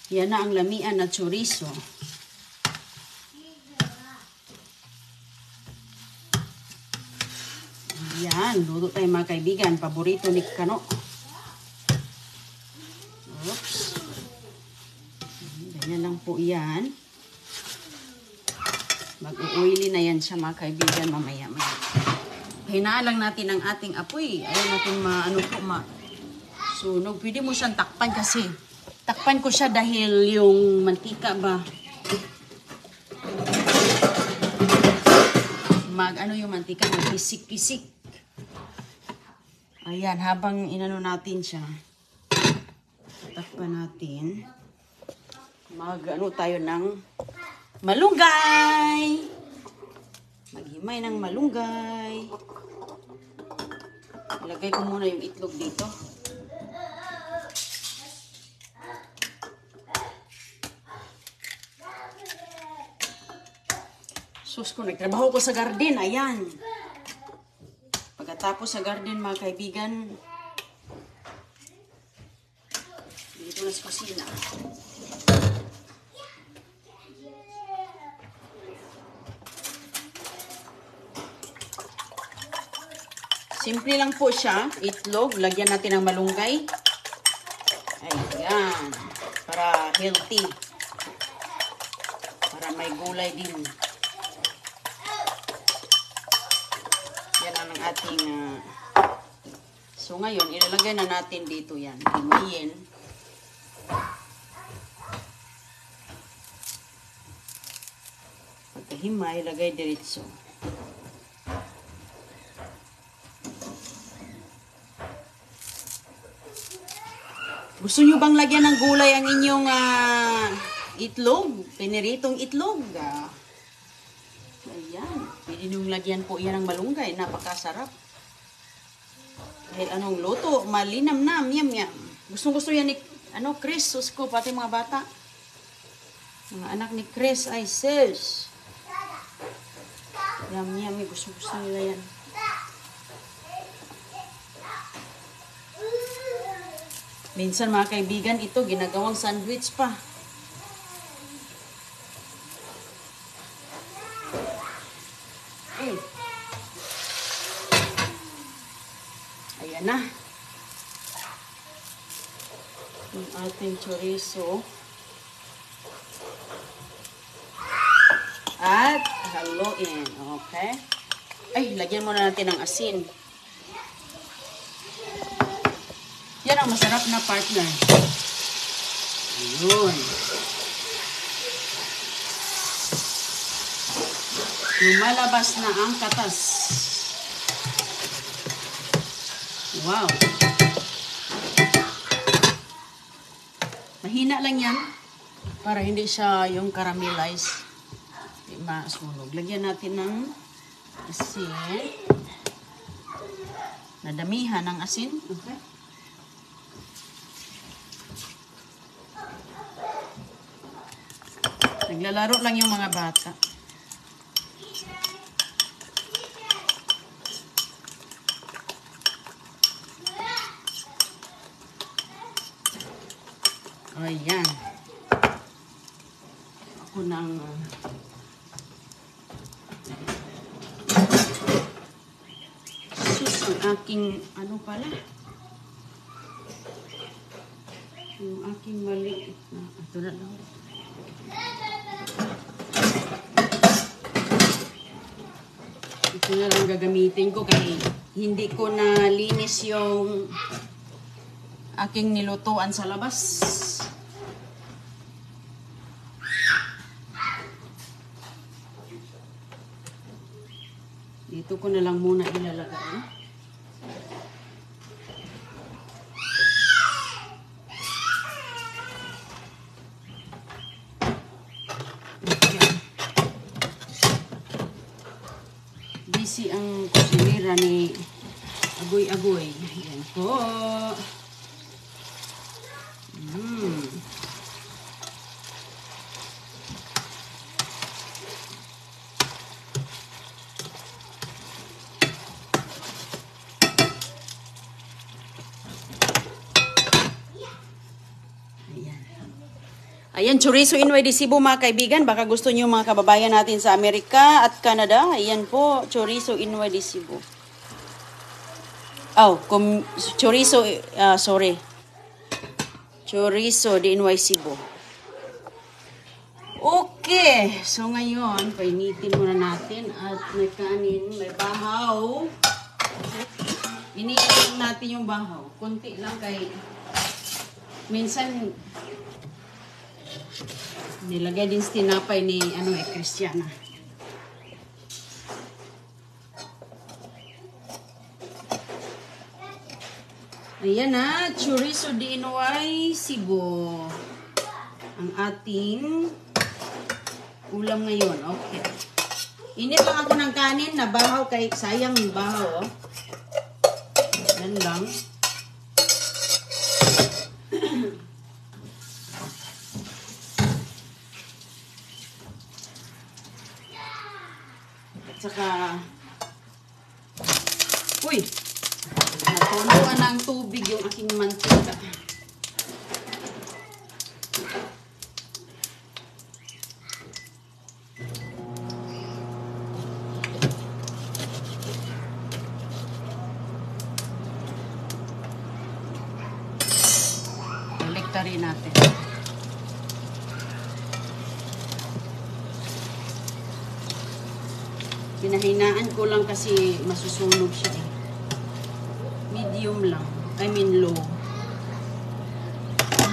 Yan na ang lamian na chorizo. Yan, luto tayo mga kaibigan. Paborito ni Kano. Oops. Ganyan lang po yan. Mag-uoily na yan siya mga kaibigan mamaya. Hinaan lang natin ang ating apoy. Ayaw natin sunog. Pwede mo siyang takpan kasi. Takpan ko siya dahil yung mantika ba. Yung mantika mag-kisik-kisik. Ayan, habang inano natin siya. Takpan natin. Mag-ano tayo ng malunggay. Maghimay ng malunggay. Ilagay ko muna yung itlog dito. Sus ko, nagtrabaho ko sa garden. Ayan. Pagkatapos sa garden, mga kaibigan, dito na sa kusina. Simple lang po siya. Itlog. Lagyan natin ng malunggay. Ayan. Para healthy. Para may gulay din. Yan ang ating... So ngayon, ilalagay na natin dito yan. Himayin. Pagkahimay, lagay diretso. Gusto nyo bang lagyan ng gulay ang inyong itlog? Piniritong itlog. Ayan. Pwede nyo lagyan po yan ng malunggay. Napakasarap. Dahil anong luto? Malinam-nam. Yum-yum. Gustong-gusto yan ni Chris. Sus ko, pati mga bata. Mga anak ni Chris ay sis. Yum-yum. Gusto-gusto nila yan. Minsan mga kaibigan, ito ginagawang sandwich pa. Ayan na. Yung ating chorizo. At haluin. Okay. Ay, lagyan muna natin ng asin. Yan ang masarap na partner. Ayun. Lumalabas na ang katas. Wow. Mahina lang yan. Para hindi siya yung caramelize. Hindi masunog. Lagyan natin ng asin. Nadamihan ng asin. Okay. Naglalaro lang yung mga bata. Ayan. Ako nang sus, ang aking ano pala? Yung aking maliit na ito na lang. Ito na lang gagamitin ko kasi hindi ko na linis yung aking nilutuan sa labas. Dito ko na lang muna ilalagay. Busy ang kusinera ni Agoy-Agoy. Ayan po. Ayan, chorizo Inoy de Cebu mga kaibigan. Baka gusto nyo mga kababayan natin sa Amerika at Canada. Ayan po, chorizo Inoy de Cebu. Oh, chorizo, sorry. Chorizo de Inoy Cebu. Okay, so ngayon, painitin muna natin at may kanin, may bahaw. Iniitin natin yung bahaw. Kunti lang kay minsan nilagay din sa tinapay ni Christiana. Ayan na, chorizo de Inoy Cebu. Ang ating ulam ngayon. Okay. Init lang ako ng kanin na bahaw kay sayang yung bahaw. Oh. Yan lang. At saka uy! Natunuan ng tubig yung aking mantika. Rin natin. Pinahinaan ko lang kasi masusunog siya eh. Medium lang. I mean low.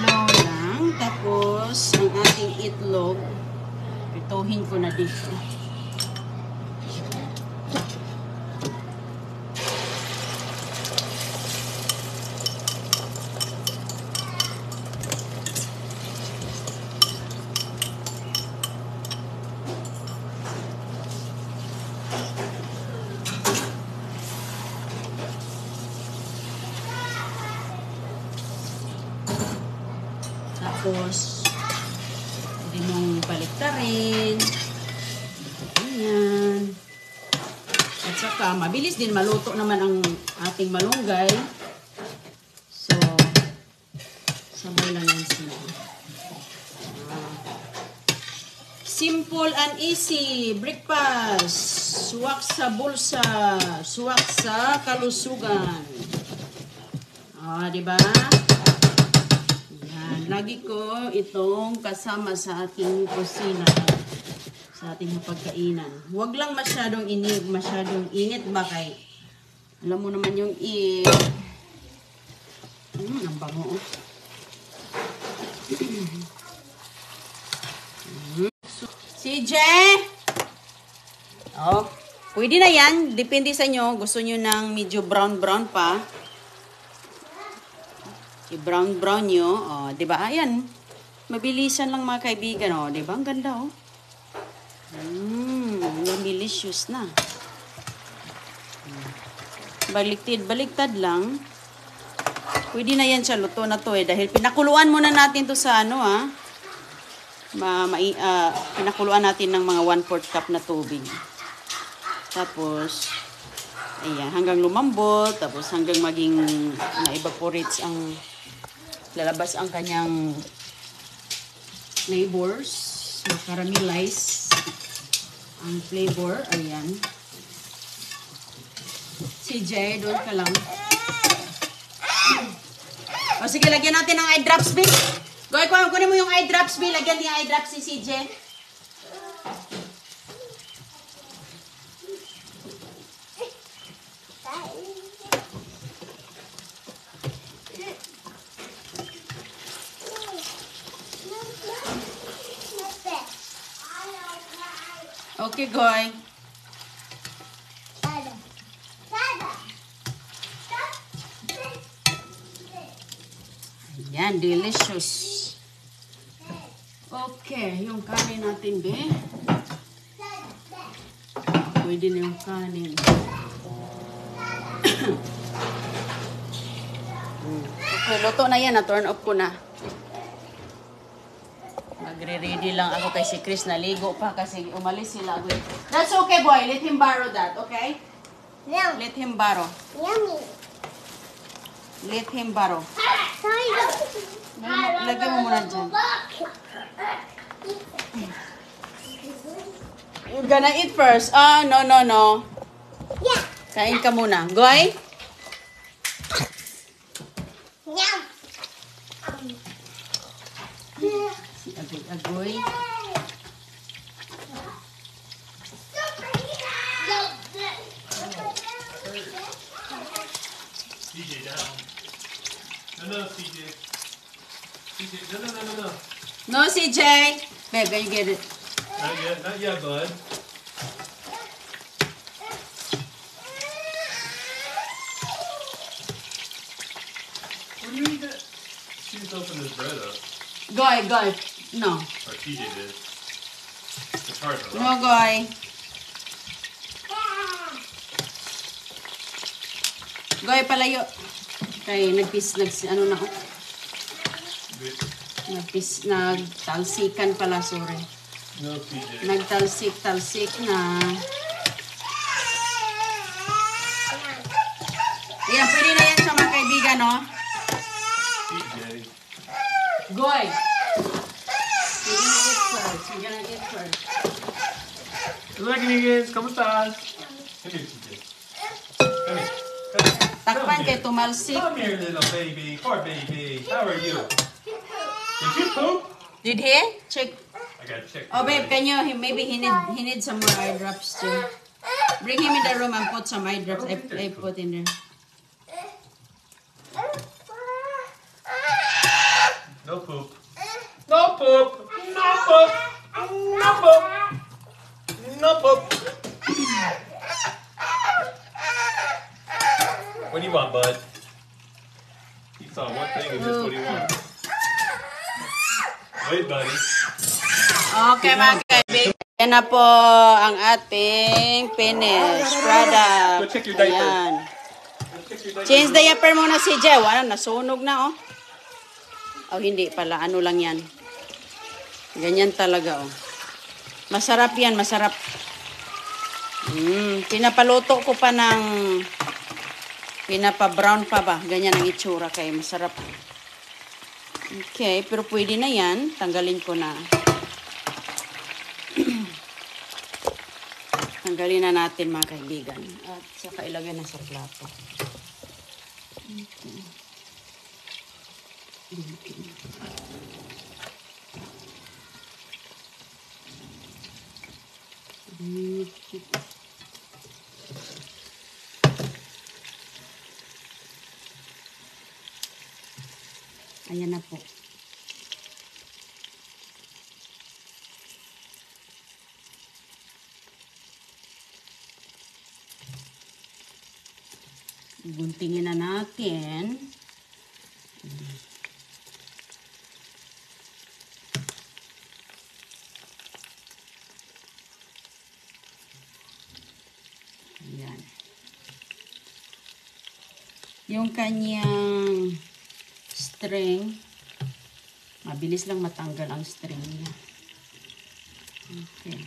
Low lang. Tapos, ang ating itlog, ituhin ko na dito. Tapos, hindi mong baliktarin. Ayan. At saka, mabilis din maluto naman ang ating malunggay. So, sabay lang yan sila. Simple and easy. Breakfast. Suwak sa bulsa. Suwak sa kalusugan. Diba? Lagi ko itong kasama sa ating kusina, sa ating pagkainan. Huwag lang masyadong init ba kay alam mo naman yung ang bango. CJ! Oh, pwede na yan. Depende sa inyo. Gusto nyo ng medyo brown-brown pa. I-brown nyo. Oh, diba? Ayan. Mabilisan lang mga kaibigan. Oh, diba? Ang ganda, oh. Delicious na. Baliktad lang. Pwede na yan siya. Luto na to eh. Dahil pinakuluan muna natin to sa pinakuluan natin ng mga 1/4 cup na tubig. Tapos, ayan. Hanggang lumambot. Tapos hanggang maging na-evaporates ang lalabas ang kanyang flavors, caramelize ang flavor. Ayan. CJ, doon ka lang. O sige, lagyan natin ng eye drops, babe. Kunin mo yung eye drops, babe. Lagyan din yung eye drops si CJ. Okay, Goy. Ayan, delicious. Okay, yung kanin natin, be. Pwede na yung kanin. Okay, luto na yan. Na-turn off ko na. Magre-ready lang ako kay si Chris. Naligo pa kasi umalis sila. That's okay, boy. Let him borrow that, okay? Yeah. Let him borrow. Yummy. Let him borrow. Lagyan mo muna dyan. You're gonna eat first. Oh, no, no, no. Yeah. Kain ka muna. Goy? Yum. Si Agoy. CJ down. No, CJ. CJ, no. No, CJ. Babe, can you get it? Not yet, bud. What do you eat that? She just opened his bread up. Goy. No. Or TJ did. It's hard to No, rock. Goy. Goy, palayo. Kay ano na ako? Nagtalsikan pala, sorry. No, TJ. Nagtalsik na. Ayan, pwede na yan sa mga kaibigan, no? TJ. Goy! You're gonna eat first. Hola, amigues. ¿Cómo estás? Come here, TJ. Come here. Takpan kay tumalsik. Come here, little baby. Poor baby. How are you? Did you poop? Did he? Check. I gotta check. Oh, babe, can you, maybe he need some more eye drops too. Bring him in the room and put some eye drops. I put in there. No poop. No poop. No poop. No poop. No poop. What do you want, bud? He saw one thing and just what do you want? Wait, buddy. Okay, mga kaibigan. Yan na po ang ating finished product. Go check your diaper. Ayan. Check your diaper. Change diaper muna si Jay. Wala, nasunog na, oh. Oh, hindi pala. Ano lang yan. Ganyan talaga, oh. Masarap yan, masarap. Pinapaluto ko pa ng... Pinapa-brown pa ba? Ganyan ang itsura kay masarap. Okay, pero pwede na yan. Tanggalin ko na. Tanggalin na natin mga kaibigan. At saka ilagay na sa plato. Okay. Ayan na po. Guntingin na natin. Ayan. Yung kanyang string, mabilis lang matanggal ang string niya. Okay.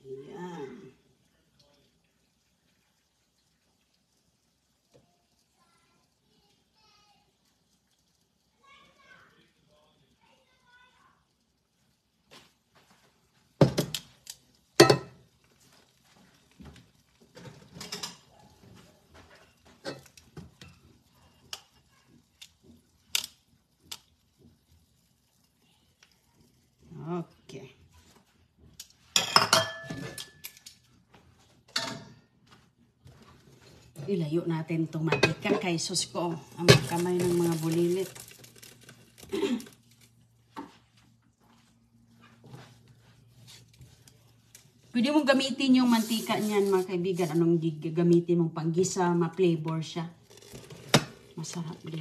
Ayan. Okay. Ilayo natin itong mantika kay sus ko ang kamay ng mga bulilit. Pwede mong gamitin yung mantika niyan mga kaibigan. Anong gagamitin mong panggisa, ma-flavor siya. Masarap din.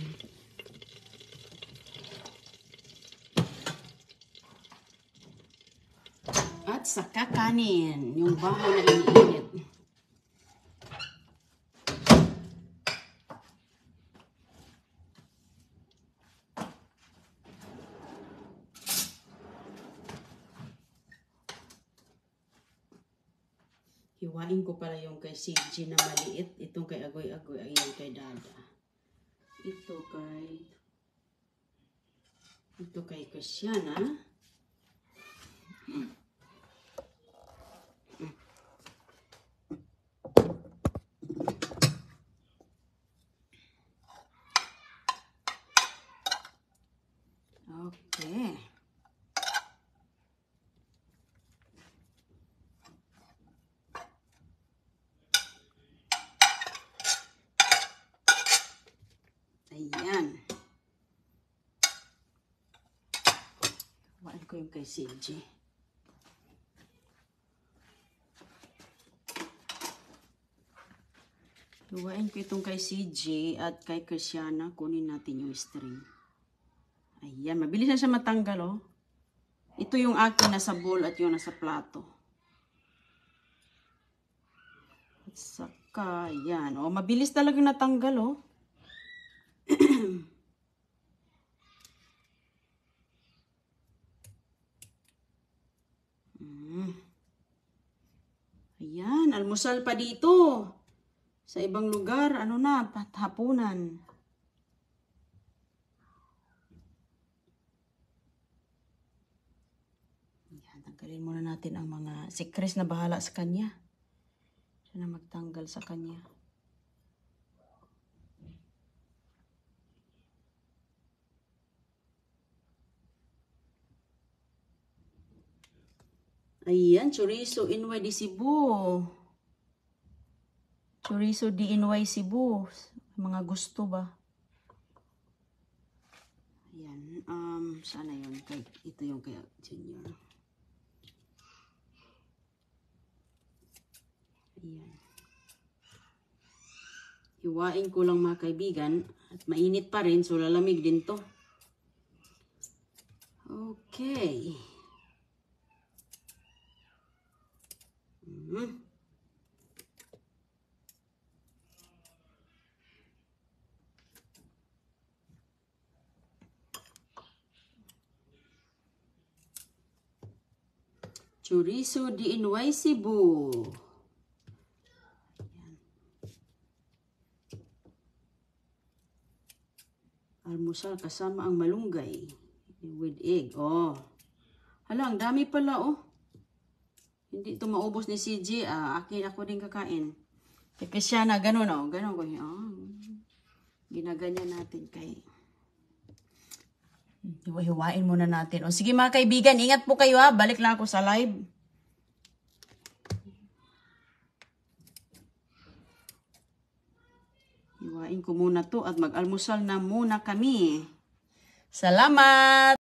At saka kanin. Yung baho na iniinit. Hiwain ko para yung kay CG na maliit. Itong kay Agoy-Agoy. Ayan kay Dada. Ito kay Christiana. Okay. Ayan. Kuhaan ko yung kay CJ. Kuhaan ko itong kay CJ at kay Christiana. Kunin natin yung string. Ayan. Mabilis na siya matanggal, oh. Ito yung akin nasa bowl at yung nasa plato. At saka, ayan. Oh, mabilis talaga natanggal, oh. Ayan, almusal pa dito. Sa ibang lugar, ano na, hapunan. Ayan, tanggalin muna natin ang mga, si Chris na bahala sa kanya. Siya na magtanggal sa kanya. Ayan, chorizo NY Cebu. Chorizo DNY Cebu. Mga gusto ba? Ayan, sana yun. Ito yung kay Junior. Ayan. Hiwain ko lang mga kaibigan. At mainit pa rin, so lalamig din to. Okay. Chorizo DNY Cebu. Ayan. Almusal kasama ang malunggay with egg. Oh. Hala, ang dami pala, oh. Hindi ito maubos ni CJ. Akin ako din kakain. Kasi siya na ganun, oh. Ganun ko. Ginaganyan natin kay... Hiwa-hiwain muna natin. O sige mga kaibigan, ingat po kayo ha. Balik lang ako sa live. Hiwain ko muna to at mag-almusal na muna kami. Salamat!